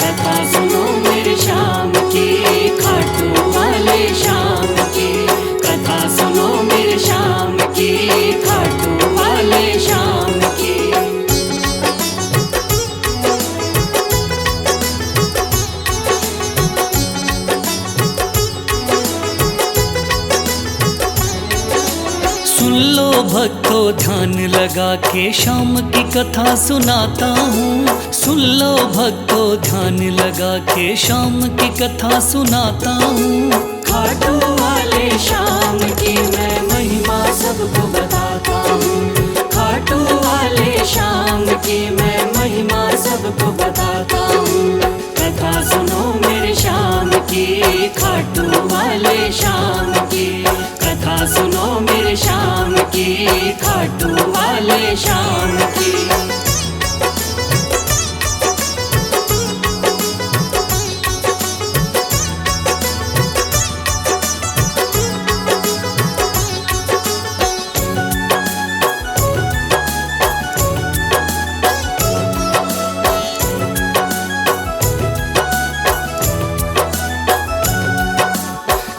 कथा सुनो मेरे श्याम की, खाटू वाले श्याम की। कथा सुनो मेरे श्याम की, खाटू वाले श्याम की। सुन लो भक्तों ध्यान लगा के श्याम की कथा सुनाता हूँ। सुन लो भक्तों ध्यान लगा के श्याम की कथा सुनाता हूँ। खाटू वाले श्याम की मैं महिमा सबको बताता हूँ। खाटू वाले श्याम की मैं महिमा सबको बताता हूँ। कथा सुनो मेरे श्याम की, खाटू वाले श्याम की। कथा सुनो मेरे श्याम की, खाटू वाले श्याम की।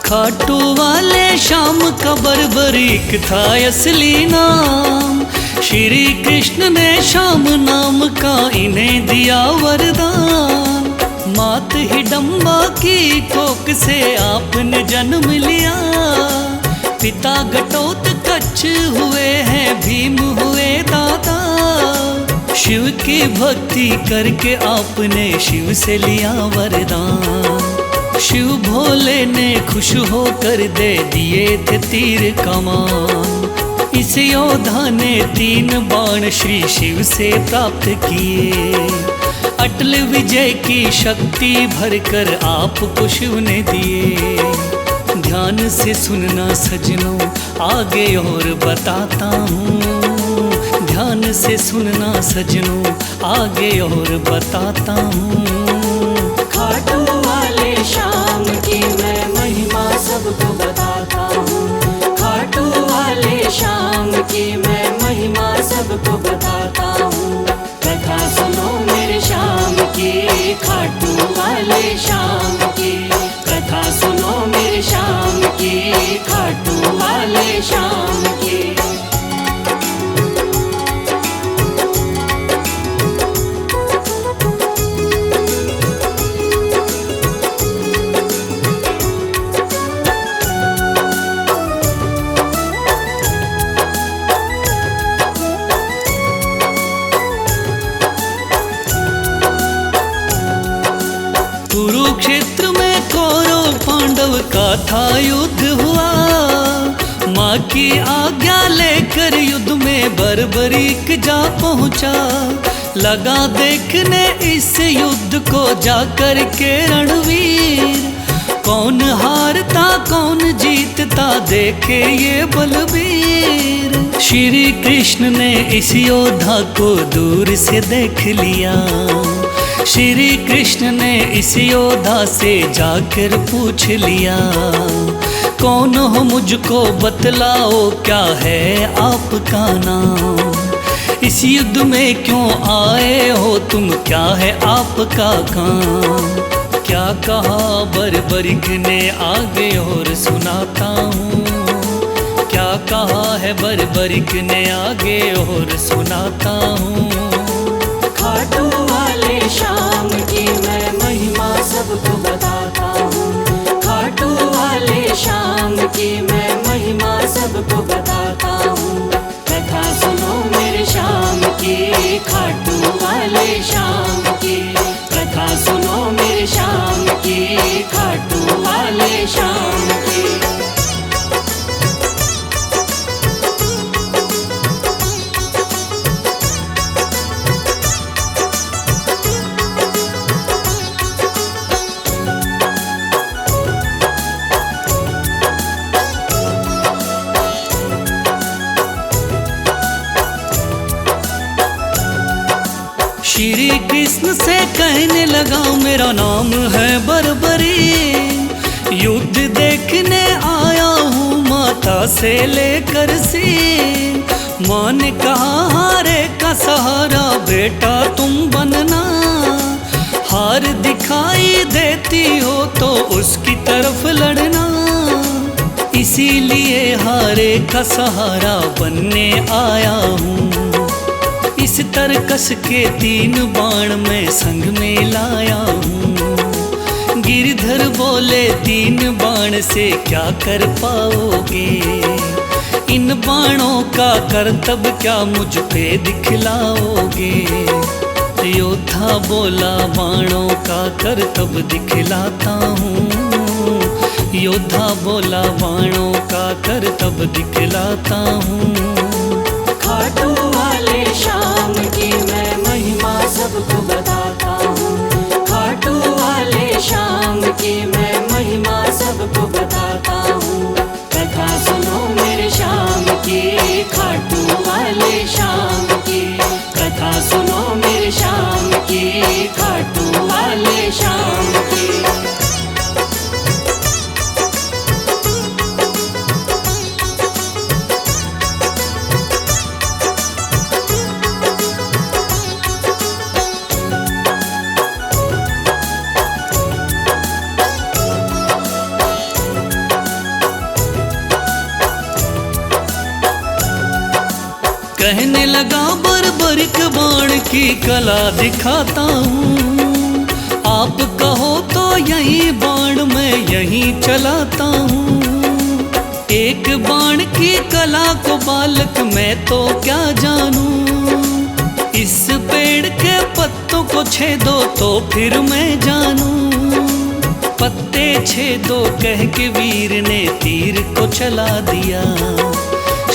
खाटू वाले श्याम का बर्बरीक था असली नाम। श्री कृष्ण ने श्याम नाम का इन्हें दिया वरदान। मात हिडम्बा की कोख से आपने जन्म लिया। पिता घटोत्कच हुए हैं भीम हुए दादा। शिव की भक्ति करके आपने शिव से लिया वरदान। शिव भोले ने खुश होकर दे दिए थे तीर कमान। इस योद्धा ने 3 बाण श्री शिव से प्राप्त किए। अटल विजय की शक्ति भरकर आपको शिव ने दिए। ध्यान से सुनना सजनों आगे और बताता हूँ। ध्यान से सुनना सजनों आगे और बताता हूँ। खाटू वाले श्याम की मैं महिमा सबको बताता हूँ। खाटू वाले श्याम की मैं महिमा सबको बताता हूँ। कथा सुनो मेरे श्याम की, खाटू वाले श्याम की। कथा सुनो मेरे श्याम की, खाटू वाले श्याम की। कुरुक्षेत्र में कौरव पांडव का था युद्ध हुआ। माँ की आज्ञा लेकर युद्ध में बर्बरीक जा पहुँचा। लगा देखने इस युद्ध को जाकर के रणवीर। कौन हारता कौन जीतता देखे ये बलवीर। श्री कृष्ण ने इस योद्धा को दूर से देख लिया। श्री कृष्ण ने इस योद्धा से जाकर पूछ लिया। कौन हो मुझको बतलाओ क्या है आपका नाम। इस युद्ध में क्यों आए हो तुम, क्या है आपका काम। क्या कहा बर्बरीक ने आगे और सुनाता हूँ। क्या कहा है बर्बरीक ने आगे और सुनाता हूँ। खाटू वाले श्याम की मैं महिमा सबको बताता हूँ। खाटू वाले श्याम की मैं महिमा सबको बताता हूँ। कथा सुनो मेरे श्याम की, खाटू वाले श्याम की। कथा सुनो मेरे श्याम की, खाटू वाले श्याम की। श्री कृष्ण से कहने लगा मेरा नाम है बर्बरी। युद्ध देखने आया हूँ माता से लेकर सीन। माँ ने कहा हारे का सहारा बेटा तुम बनना। हार हार दिखाई देती हो तो उसकी तरफ लड़ना, इसीलिए हारे का सहारा बनने आया हूँ। इस तरकस के 3 बाण मैं संग में लाया हूँ। गिरधर बोले 3 बाण से क्या कर पाओगे, इन बाणों का करतब क्या मुझ पे दिखलाओगे। योद्धा बोला बाणों का करतब दिखलाता हूँ। योद्धा बोला बाणों का करतब दिखलाता हूँ। खाटू वाले शाम की मैं महिमा सबको बताता हूँ। खाटू वाले शाम की मैं महिमा सबको बताता हूँ। कथा सुनो मेरे शाम की, खाटू वाले शाम की। कथा सुनो मेरे शाम की, खाटू वाले शाम की। कहने लगा बर्बरिक बाण की कला दिखाता हूँ। आप कहो तो यही बाण मैं यहीं चलाता हूँ। एक बाण की कला को बालक मैं तो क्या जानूं। इस पेड़ के पत्तों को छेदो तो फिर मैं जानूं। पत्ते छेदो कह के वीर ने तीर को चला दिया।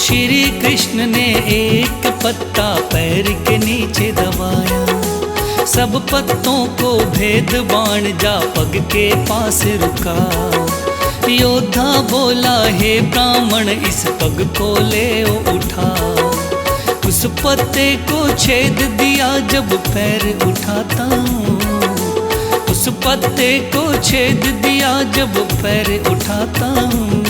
श्री कृष्ण ने एक पत्ता पैर के नीचे दबाया। सब पत्तों को भेद बाण जा पग के पास रुका। योद्धा बोला हे ब्राह्मण इस पग को ले उठा। उस पत्ते को छेद दिया जब पैर उठाता हूँ। उस पत्ते को छेद दिया जब पैर उठाता हूँ।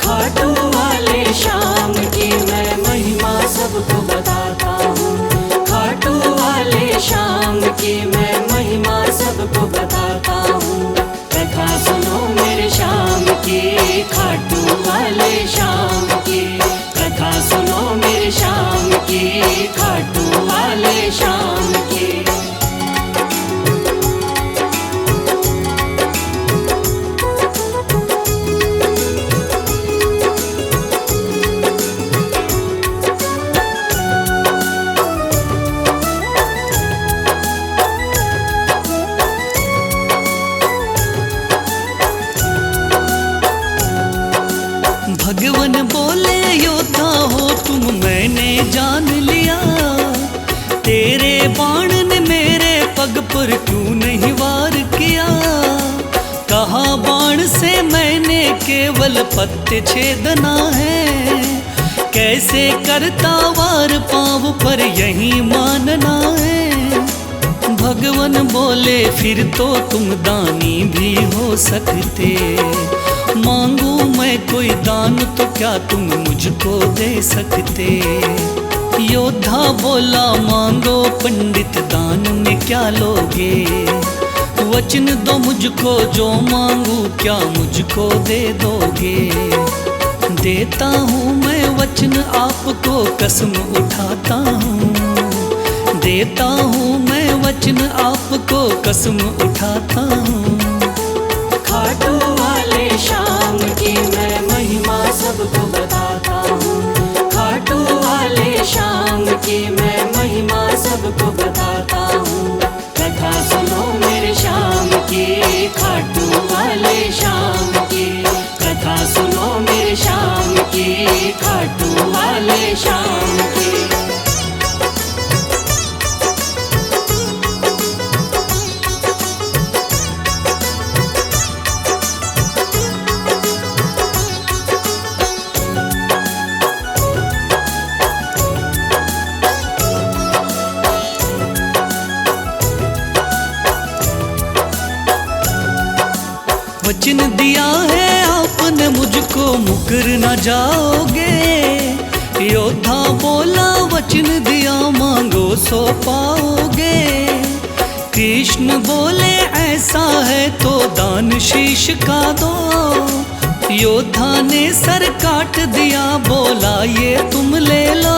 खाटू वाले शाम की मैं महिमा सबको बताता हूँ। खाटू वाले शाम की मैं महिमा सबको बताता हूँ। कथा सुनो मेरे शाम की, खाटू वाले शाम की। कथा सुनो मेरे शाम की, खाटू वाले शाम की। भगवान बोले योद्धा हो तुम मैंने जान लिया। तेरे बाण ने मेरे पग पर क्यों नहीं वार किया। कहा बाण से मैंने केवल पत्ते छेदना है। कैसे करता वार पाँव पर यही मानना है। भगवान बोले फिर तो तुम दानी भी हो सकते। मांगू मैं कोई दान तो क्या तुम मुझको दे सकते। योद्धा बोला मांगो पंडित दान में क्या लोगे। वचन दो मुझको जो मांगू क्या मुझको दे दोगे। देता हूँ मैं वचन आपको कसम उठाता हूँ। देता हूँ मैं वचन आपको कसम उठाता हूँ। खाटू वाले शाम की मैं महिमा सबको बताता हूँ। खाटू वाले शाम की मैं महिमा सबको बताता हूँ। कथा सुनो मेरे शाम की, खाटू वाले शाम की। कथा सुनो मेरे शाम की, खाटू वाले शाम की। वचन दिया है आपने मुझको मुकर न जाओगे। योद्धा बोला वचन दिया मांगो सो पाओगे। कृष्ण बोले ऐसा है तो दान शीश का दो। योद्धा ने सर काट दिया, बोला ये तुम ले लो।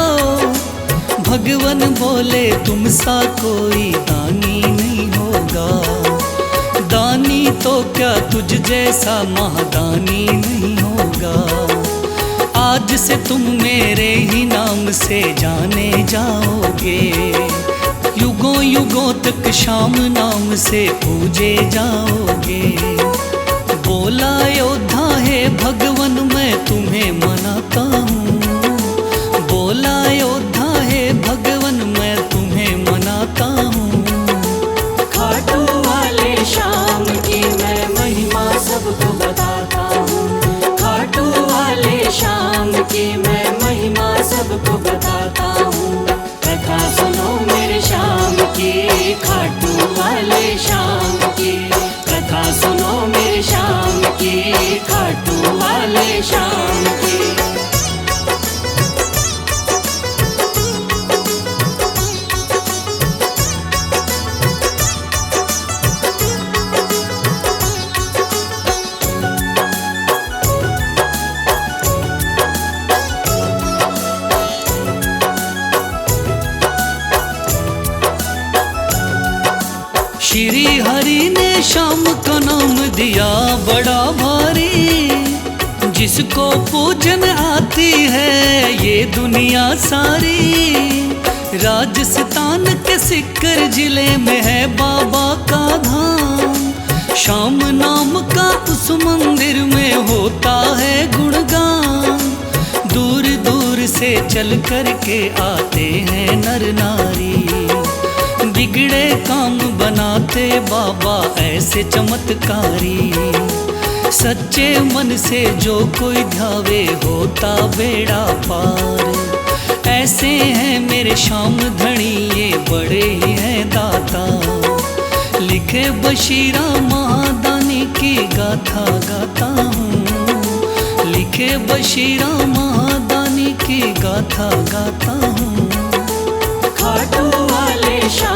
भगवन बोले तुम सा कोई दानी नहीं होगा। दानी तो क्या तुझ जैसा महादानी नहीं होगा। आज से तुम मेरे ही नाम से जाने जाओगे। युगों युगों तक श्याम नाम से पूजे जाओगे। बोला योद्धा है भगवन मैं तुम्हें मनाता हूँ। बोला योद्धा है भगवन मैं तुम्हें मनाता हूँ। खाटू वाले श्याम की मैं महिमा सबको बताता हूँ। खाटू वाले श्याम की मैं महिमा सबको बताता हूँ। कथा सुनो मेरे श्याम की, खाटू वाले श्याम की। कथा सुनो मेरे श्याम की, खाटू वाले श्याम की। श्री हरि ने श्याम का नाम दिया बड़ा भारी। जिसको पूजन आती है ये दुनिया सारी। राजस्थान के सिक्कर जिले में है बाबा का धाम। श्याम नाम का उस मंदिर में होता है गुणगान। दूर दूर से चल कर के आते हैं नर नारी। बिगड़े काम बनाते बाबा ऐसे चमत्कारी। सच्चे मन से जो कोई ध्यावे होता बेड़ा पार। ऐसे हैं मेरे श्याम धनी ये बड़े ही हैं दाता। लिखे बशीरा महादानी की गाथा गाता हूँ। लिखे बशीरा महादानी की गाथा गाता हूँ। खाटू वाले श्याम